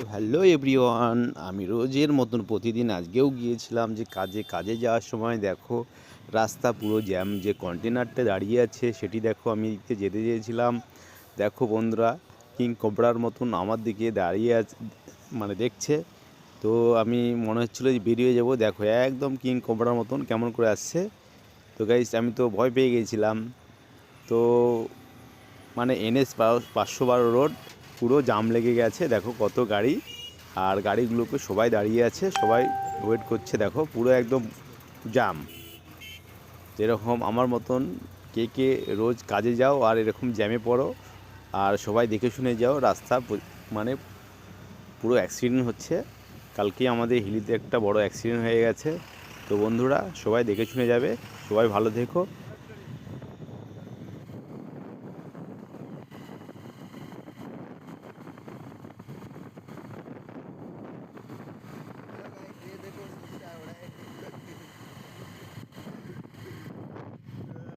তো hello everyone, আমি রোজের মতন প্রতিদিন আজকেও গিয়েছিলাম যে কাজে যাওয়ার সময় দেখো রাস্তা পুরো জ্যাম। যে কন্টেনারটা দাঁড়িয়ে আছে সেটি দেখো, আমি যেতে চেয়েছিলাম। দেখো বন্ধুরা, কিং কোবরার মতন আমার দিকে দাঁড়িয়ে আছে, মানে দেখছে। তো আমি মনে হচ্ছিলো যে বেরিয়ে যাব। দেখো একদম কিং কোবরার মতন কেমন করে আসছে। তো গাইস, আমি তো ভয় পেয়ে গিয়েছিলাম। তো মানে NH 512 রোড পুরো জাম লেগে গেছে। দেখো কত গাড়ি, আর গাড়িগুলোকে সবাই দাঁড়িয়ে আছে, সবাই ওয়েট করছে। দেখো পুরো একদম জাম। যেরকম আমার মতন কে কে রোজ কাজে যাও আর এরকম জ্যামে পড়ো, আর সবাই দেখে শুনে যাও। রাস্তা মানে পুরো অ্যাক্সিডেন্ট হচ্ছে। কালকে আমাদের হিলিতে একটা বড় অ্যাক্সিডেন্ট হয়ে গেছে। তো বন্ধুরা, সবাই দেখে শুনে যাবে। সবাই ভালো থেকো।